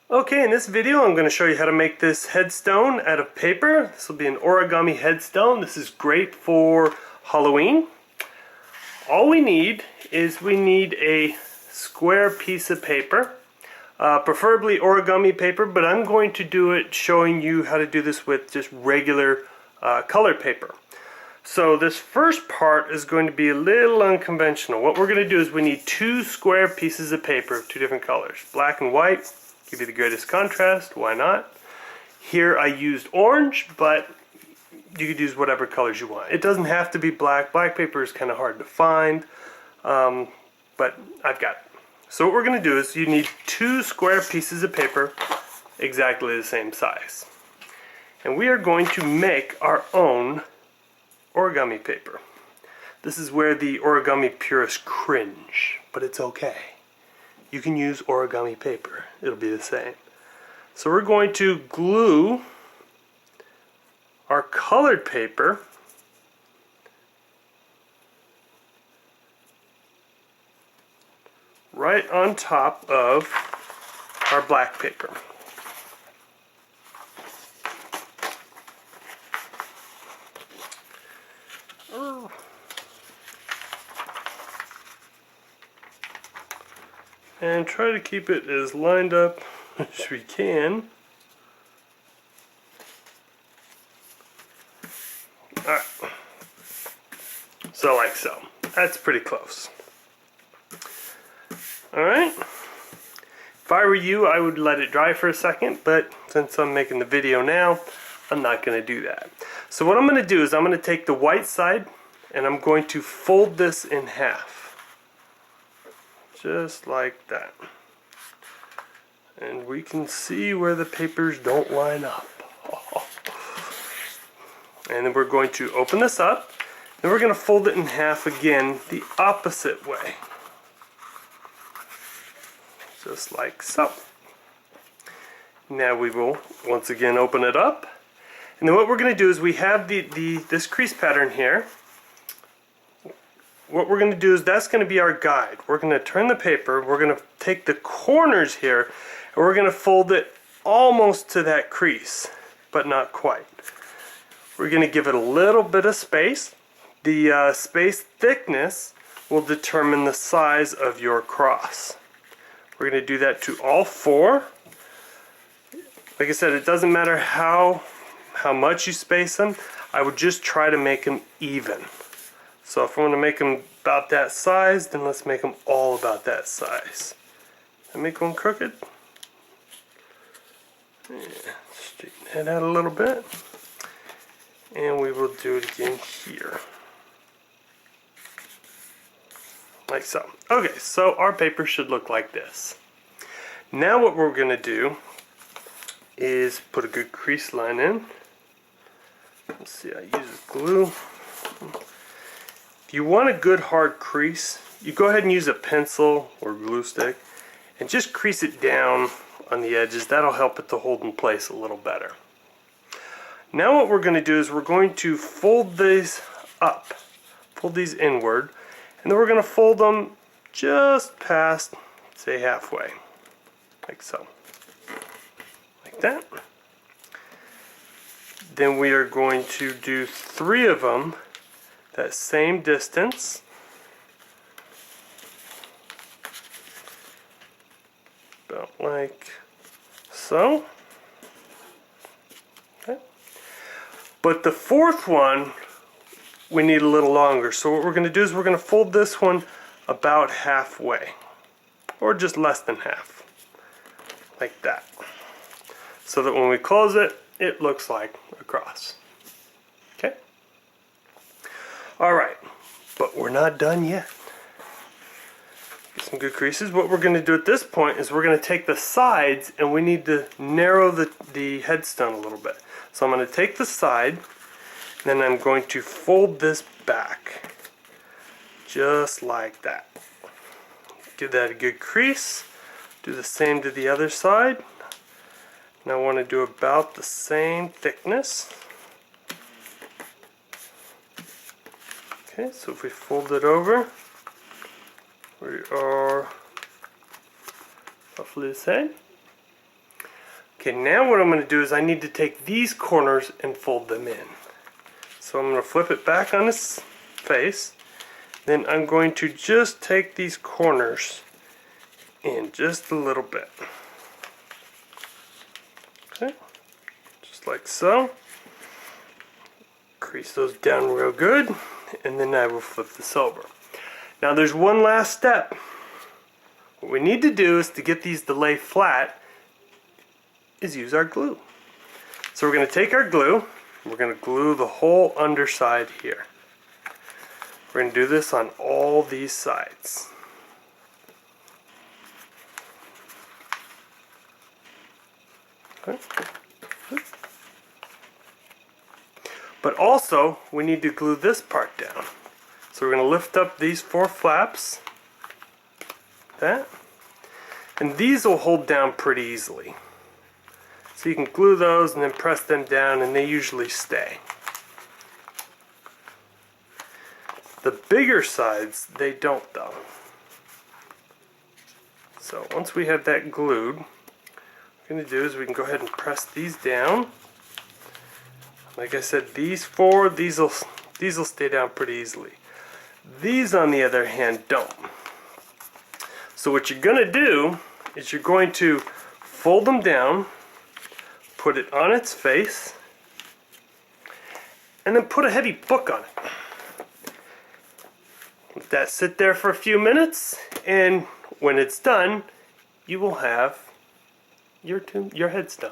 Okay, in this video I'm going to show you how to make this headstone out of paper. This will be an origami headstone. This is great for Halloween. All we need is a square piece of paper, preferably origami paper, but I'm going to do it showing you how to do this with just regular colored paper. So this first part is going to be a little unconventional. What we're going to do is we need two square pieces of paper of two different colors, black and white. Give you the greatest contrast, why not? Here I used orange, but you could use whatever colors you want. It doesn't have to be black. Black paper is kind of hard to find, but I've got it. So what we're going to do is you need two square pieces of paper exactly the same size. And we are going to make our own origami paper. This is where the origami purists cringe, but it's okay. You can use origami paper. It'll be the same. So we're going to glue our colored paper right on top of our black paper. And try to keep it as lined up as we can. Alright. So like so. That's pretty close. Alright. If I were you, I would let it dry for a second, but since I'm making the video now, I'm not going to do that. So what I'm going to do is I'm going to take the white side and I'm going to fold this in half. Just like that. And we can see where the papers don't line up. And then we're going to open this up. Then we're going to fold it in half again the opposite way. Just like so. Now we will once again open it up. And then what we're going to do is we have this crease pattern here. What we're going to do is that's going to be our guide. We're going to turn the paper, we're going to take the corners here, and we're going to fold it almost to that crease, but not quite. We're going to give it a little bit of space. The space thickness will determine the size of your cross. We're going to do that to all four. Like I said, it doesn't matter how much you space them. I would just try to make them even. So if I want to make them about that size, then let's make them all about that size. I make one crooked. Yeah, straighten that out a little bit. And we will do it again here. Like so. Okay, so our paper should look like this. Now what we're going to do is put a good crease line in. Let's see, I use glue. If you want a good hard crease, you go ahead and use a pencil or glue stick and just crease it down on the edges. That'll help it to hold in place a little better. Now what we're going to do is we're going to fold these up, fold these inward, and then we're going to fold them just past, say, halfway, like so, like that. Then we are going to do 3 of them that same distance. About like so. Okay. But the 4th one, we need a little longer. So what we're going to do is we're going to fold this one about halfway, or just less than half, like that. So that when we close it, it looks like a cross. Okay? Alright, but we're not done yet. Get some good creases. What we're going to do at this point is we're going to take the sides and we need to narrow the headstone a little bit. So I'm going to take the side, then I'm going to fold this back. Just like that. Give that a good crease. Do the same to the other side. Now I want to do about the same thickness. Okay, so if we fold it over, we are roughly the same. Okay, now what I'm going to do is I need to take these corners and fold them in. So I'm going to flip it back on its face. Then I'm going to just take these corners in just a little bit. Okay, just like so. Crease those down real good, and then I will flip this over. Now there's one last step. What we need to do is to get these to lay flat is use our glue. So we're going to take our glue, and we're going to glue the whole underside here. We're going to do this on all these sides. Okay. But also, we need to glue this part down. So we're going to lift up these 4 flaps, that, and these will hold down pretty easily. So you can glue those and then press them down, and they usually stay. The bigger sides, they don't though. So once we have that glued, what we're going to do is we can go ahead and press these down. Like I said, these 4, these will stay down pretty easily. These, on the other hand, don't. So what you're going to do is you're going to fold them down, put it on its face, and then put a heavy book on it. Let that sit there for a few minutes, and when it's done, you will have your headstone.